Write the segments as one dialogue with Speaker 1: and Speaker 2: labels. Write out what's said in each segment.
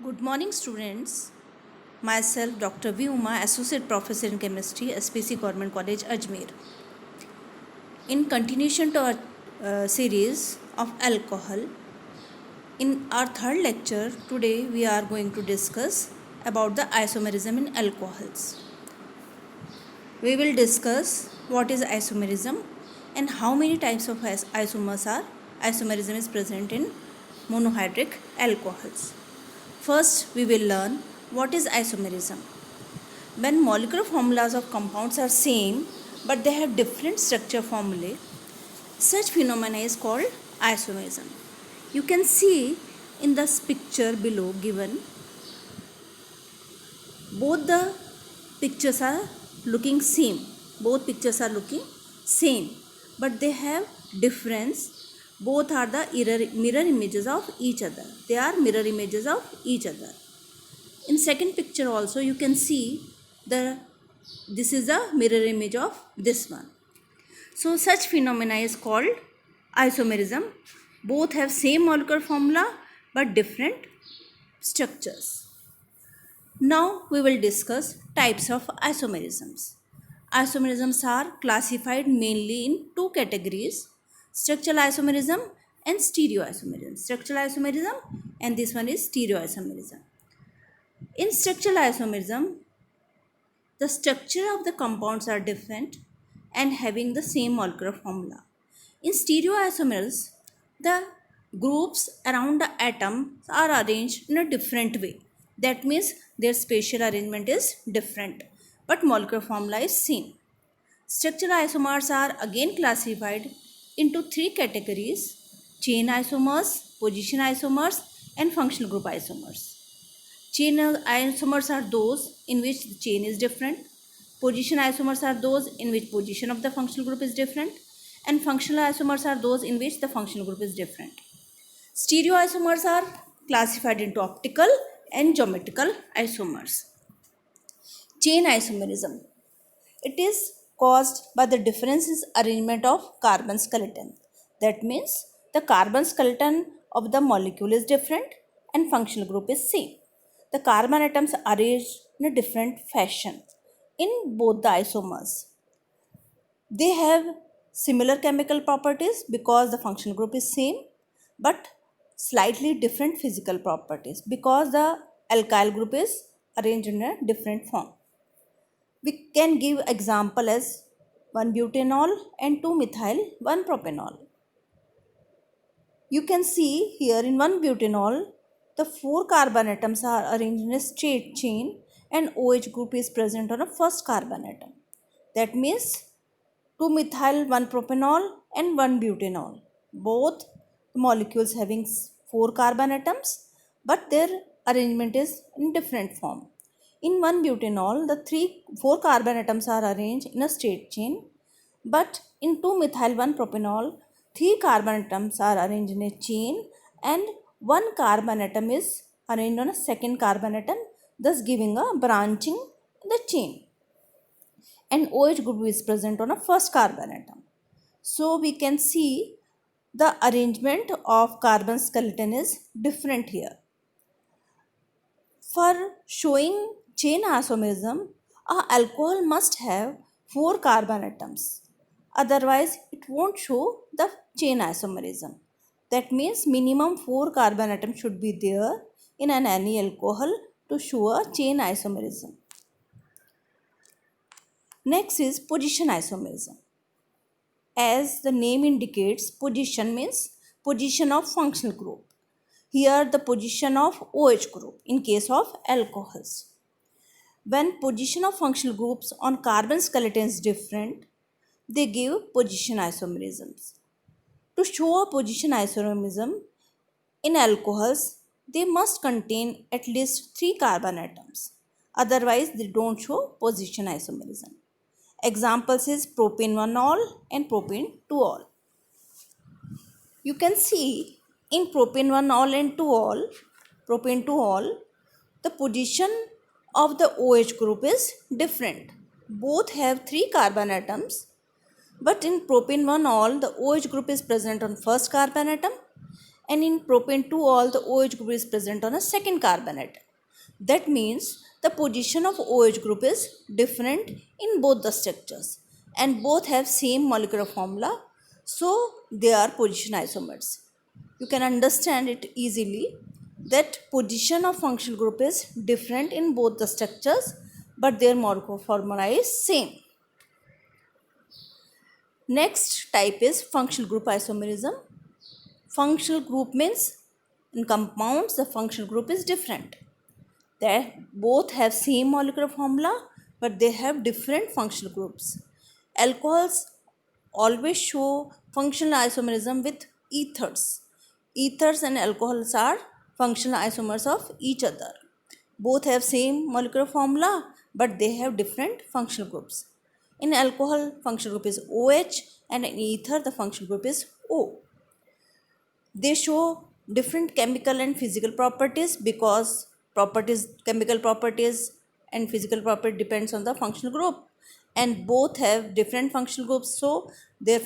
Speaker 1: Good morning, students. Myself, Dr. V. Uma, Associate Professor in Chemistry, SPC Government College, Ajmer. In continuation to our series of alcohol, in our third lecture, today we are going to discuss about the isomerism in alcohols. We will discuss what is isomerism and how many types of isomerism is present in monohydric alcohols. First, we will learn what is isomerism. When molecular formulas of compounds are same but they have different structure formulae, such phenomena is called isomerism. You can see in this picture below given, both the pictures are looking same. Both pictures are looking same, but they have difference. Both are the mirror images of each other. They are mirror images of each other. In second picture also you can see this is a mirror image of this one. So such phenomena is called isomerism. Both have same molecular formula but different structures. Now we will discuss types of isomerisms. Isomerisms are classified mainly in two categories: structural isomerism and stereoisomerism. Structural isomerism and this one is stereoisomerism. In structural isomerism, the structure of the compounds are different and having the same molecular formula. In stereoisomers, the groups around the atom are arranged in a different way. That means their spatial arrangement is different, but molecular formula is same. Structural isomers are again classified into three categories: chain isomers, position isomers, and functional group isomers. Chain isomers are those in which the chain is different. Position isomers are those in which position of the functional group is different. And functional isomers are those in which the functional group is different. Stereoisomers are classified into optical and geometrical isomers. Chain isomerism. It is caused by the difference in arrangement of carbon skeleton. That means the carbon skeleton of the molecule is different and functional group is same. The carbon atoms are arranged in a different fashion in both the isomers. They have similar chemical properties because the functional group is same, but slightly different physical properties because the alkyl group is arranged in a different form. We can give example as 1-butanol and 2-methyl 1-propanol. You can see here in 1-butanol, the 4 carbon atoms are arranged in a straight chain and OH group is present on a first carbon atom. That means 2-methyl 1-propanol and 1-butanol. Both molecules having 4 carbon atoms, but their arrangement is in different form. In 1-butanol, the 4 carbon atoms are arranged in a straight chain, but in 2-methyl 1-propanol, 3 carbon atoms are arranged in a chain and 1 carbon atom is arranged on a second carbon atom, thus giving a branching in the chain. And OH group is present on a first carbon atom. So we can see the arrangement of carbon skeleton is different here. For showing chain isomerism, a alcohol must have 4 carbon atoms. Otherwise, it won't show the chain isomerism. That means minimum 4 carbon atoms should be there in any alcohol to show a chain isomerism. Next is position isomerism. As the name indicates, position means position of functional group. Here the position of OH group in case of alcohols. When position of functional groups on carbon skeleton is different, they give position isomerisms. To show a position isomerism in alcohols, they must contain at least 3 carbon atoms. Otherwise, they don't show position isomerism. Examples is propane-1-ol and propane-2-ol. You can see in propane-1-ol and propane-2-ol, the position of the OH group is different. Both have 3 carbon atoms, but in propane-1-ol, the OH group is present on first carbon atom And in propane 2-ol, the OH group is present on a second carbon atom. That means the position of OH group is different in both the structures and both have same molecular formula, so they are position isomers. You can understand it easily that position of functional group is different in both the structures but their molecular formula is same. Next type is functional group isomerism. Functional group means in compounds the functional group is different. They both have same molecular formula but they have different functional groups. Alcohols always show functional isomerism with ethers. Ethers and alcohols are functional isomers of each other. Both have same molecular formula but they have different functional groups. In alcohol, functional group is OH and in ether the functional group is O. They show different chemical and physical properties because chemical properties and physical property depends on the functional group, and both have different functional groups, so their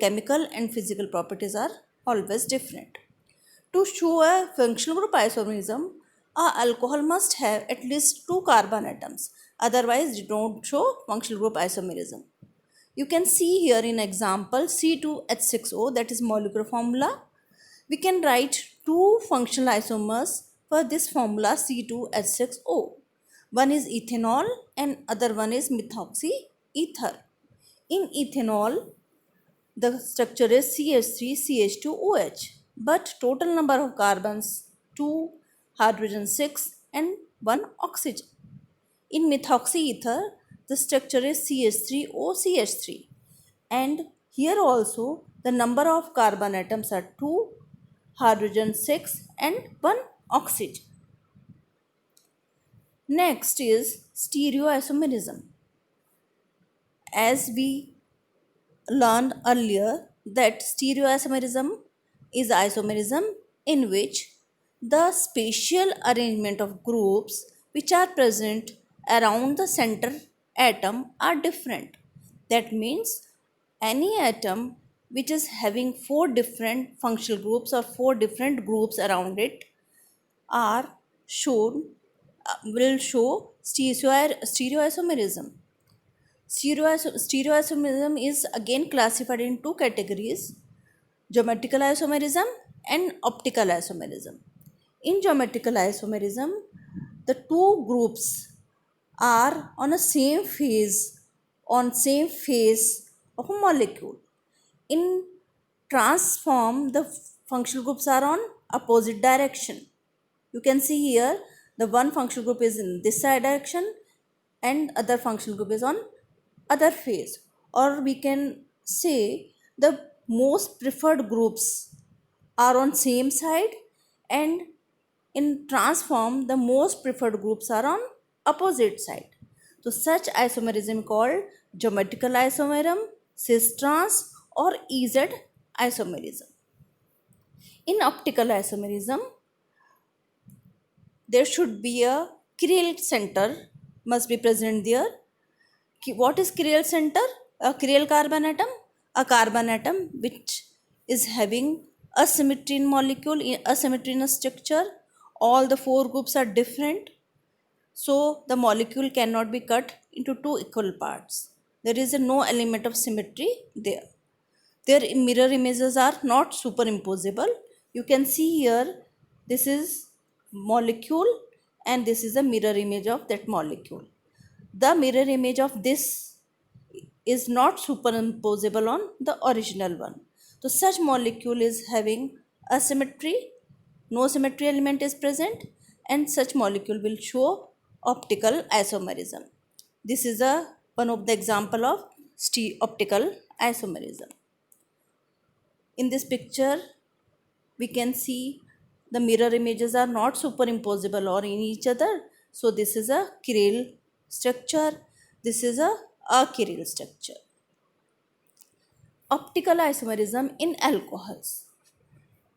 Speaker 1: chemical and physical properties are always different. To show a functional group isomerism, a alcohol must have at least 2 carbon atoms, otherwise it don't show functional group isomerism. You can see here in example C2H6O, that is molecular formula. We can write two functional isomers for this formula C2H6O. One is ethanol and other one is methoxyether. In ethanol, the structure is CH3CH2OH, but total number of carbons 2, hydrogen 6 and 1 oxygen. In methoxyether, the structure is CH3OCH3, and here also the number of carbon atoms are 2, hydrogen 6 and 1 oxygen. Next is stereoisomerism. As we learned earlier that stereoisomerism is isomerism in which the spatial arrangement of groups which are present around the center atom are different. That means any atom which is having 4 different functional groups or 4 different groups around it are shown will show stereoisomerism. Stereoisomerism is again classified in two categories: geometrical isomerism and optical isomerism. In geometrical isomerism, the two groups are on a same phase of a molecule. In transform, the functional groups are on opposite direction. You can see here the one functional group is in this side direction and other functional group is on other phase, or we can say the most preferred groups are on same side, and in transform the most preferred groups are on opposite side. So such isomerism called geometrical isomerism, cis trans or EZ isomerism. In optical isomerism, there should be a chiral center must be present there. What is chiral center? A chiral carbon atom, a carbon atom which is having asymmetry in molecule, asymmetry in a structure. All the 4 groups are different, so the molecule cannot be cut into 2 equal parts. There is no element of symmetry there. Their mirror images are not superimposable. You can see here this is molecule and this is a mirror image of that molecule. The mirror image of this is not superimposable on the original one. So such molecule is having asymmetry, no symmetry element is present, and such molecule will show optical isomerism. This is one of the example of optical isomerism. In this picture, we can see the mirror images are not superimposable or in each other. So this is a chiral structure. This is a achiral structure. Optical isomerism in alcohols.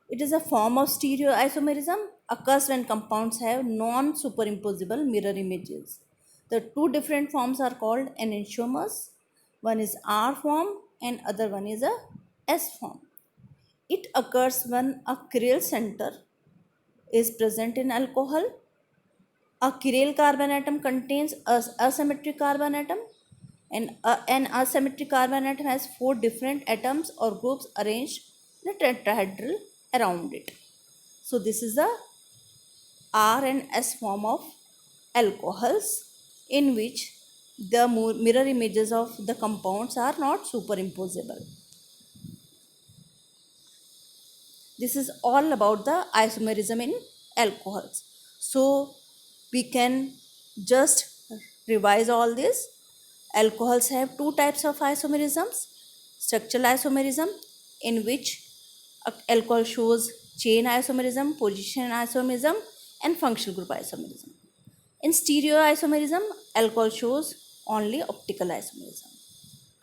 Speaker 1: It is a form of stereoisomerism, occurs when compounds have non-superimposable mirror images. The two different forms are called enantiomers. One is R form and other one is a S form. It occurs when a chiral center is present in alcohol. A chiral carbon atom contains a asymmetric carbon atom, and an asymmetric carbon atom has four different atoms or groups arranged in a tetrahedral around it. So this is the R and S form of alcohols, in which the mirror images of the compounds are not superimposable. This is all about the isomerism in alcohols. So we can just revise all this. Alcohols have two types of isomerisms: structural isomerism, in which alcohol shows chain isomerism, position isomerism, and functional group isomerism. In stereoisomerism, alcohol shows only optical isomerism.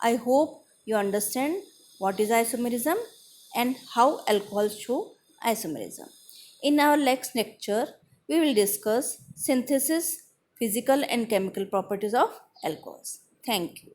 Speaker 1: I hope you understand what is isomerism and how alcohols show isomerism. In our next lecture, we will discuss synthesis, physical and chemical properties of alcohols. Thank you.